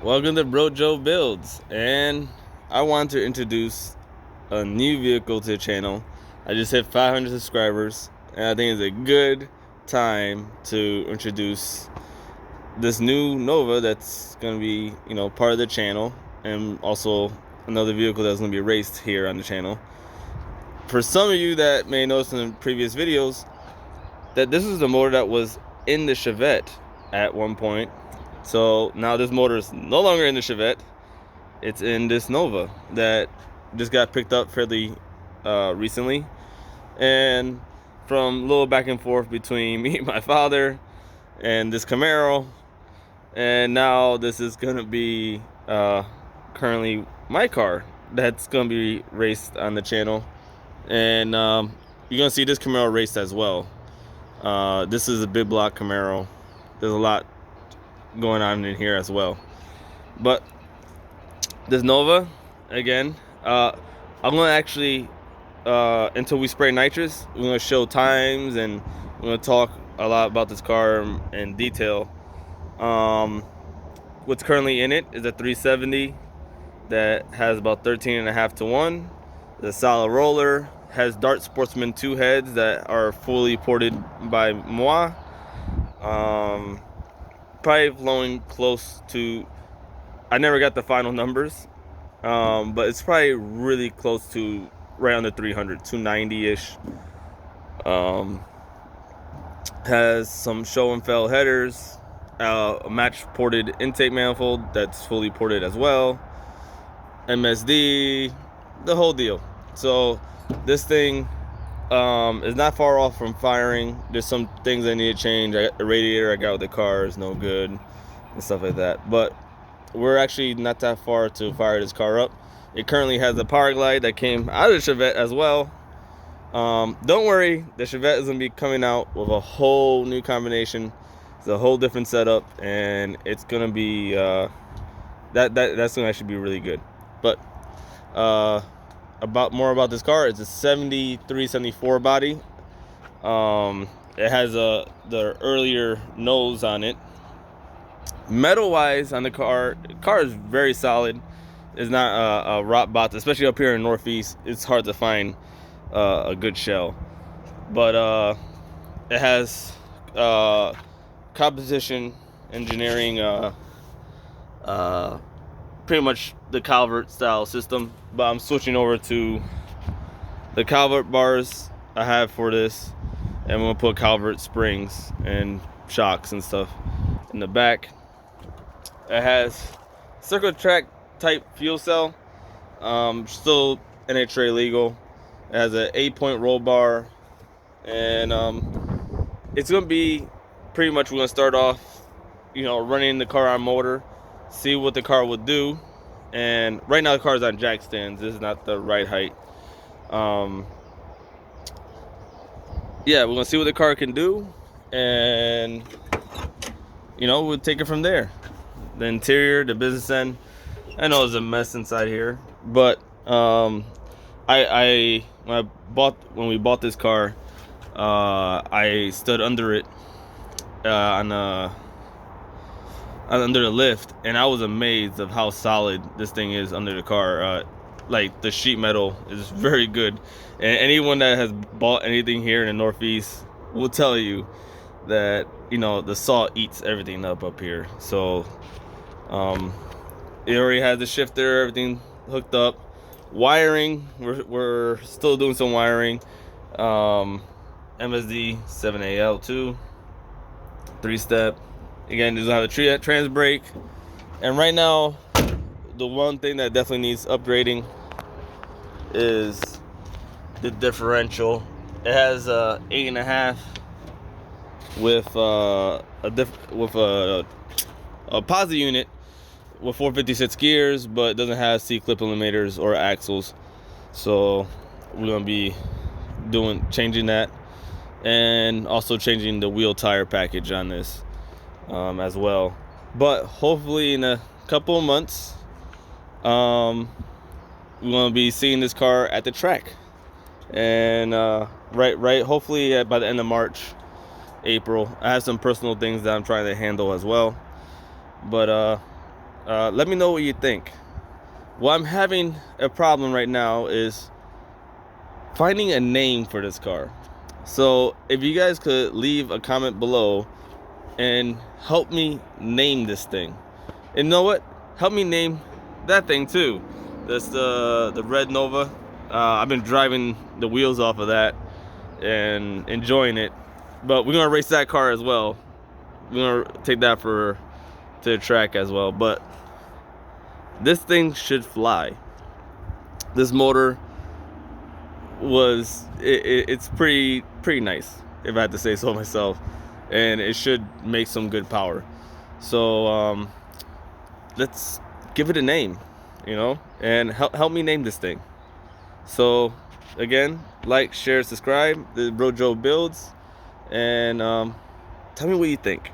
Welcome to Bro Joe Builds, and I want to introduce a new vehicle to the channel. I just hit 500 subscribers, and I think it's a good time to introduce this new Nova that's going to be, part of the channel, and also another vehicle that's going to be raced here on the channel. For some of you that may notice in the previous videos that this is the motor that was in the Chevette at one point. So now this motor is no longer in the Chevette. It's in this Nova that just got picked up fairly recently. And from a little back and forth between me and my father and this Camaro, and now this is going to be currently my car that's going to be raced on the channel. And you're going to see this Camaro raced as well. This is a big block Camaro. There's a lot going on in here as well. But this Nova, again, I'm going to actually, until we spray nitrous, we're going to show times and we're going to talk a lot about this car in detail. What's currently in it is a 370 that has about 13.5 to 1. The solid roller has Dart Sportsman 2 heads that are fully ported by moi. Probably flowing close to, I never got the final numbers, but it's probably really close to right under 300, 290-ish. Has some show and fell headers, a match ported intake manifold that's fully ported as well, MSD, the whole deal. So this thing is not far off from firing. There's some things I need to change. The radiator I got with the car is no good and stuff like that, but we're actually not that far to fire this car up. It currently has a power glide that came out of the Chevette as well. Don't worry, the Chevette is going to be coming out with a whole new combination. It's a whole different setup, and it's going to be that's going to actually be really good. But more about this car. It's a 73-74 body. It has the earlier nose on it. Metal wise on the car is very solid. It's not a rot box, especially up here in Northeast. It's hard to find a good shell, but it has composition engineering, pretty much the Calvert style system, but I'm switching over to the Calvert bars I have for this, and we're gonna put Calvert springs and shocks and stuff in the back. It has circle track type fuel cell, still NHRA legal. It has an 8-point roll bar, and it's gonna be pretty much, we're gonna start off, running the car on motor, see what the car will do. And right now the car is on jack stands. This is not the right height. Yeah, we're gonna see what the car can do, and we'll take it from there. The interior, the business end, I know it's a mess inside here, but when we bought this car, I stood under it under the lift, and I was amazed of how solid this thing is under the car. Like, the sheet metal is very good, and anyone that has bought anything here in the Northeast will tell you that the salt eats everything up here. So it already has the shifter, everything hooked up. Wiring, we're still doing some wiring. MSD 7AL2 3-step. Again, doesn't have a trans brake. And right now, the one thing that definitely needs upgrading is the differential. It has a 8.5 with a posi unit with 456 gears, but it doesn't have C-clip eliminators or axles. So we're gonna be changing that, and also changing the wheel tire package on this as well. But hopefully in a couple of months, we're gonna be seeing this car at the track, and hopefully by the end of March, April. I have some personal things that I'm trying to handle as well, but Let me know what you think. What I'm having a problem right now is finding a name for this car. So if you guys could leave a comment below and help me name this thing. And you know what? Help me name that thing too. That's the Red Nova. I've been driving the wheels off of that and enjoying it. But we're gonna race that car as well. We're gonna take that to the track as well. But this thing should fly. This motor it's pretty nice, if I had to say so myself, and it should make some good power. So let's give it a name, and help me name this thing. So again, like, share, subscribe. This is Bro Joe Builds, and tell me what you think.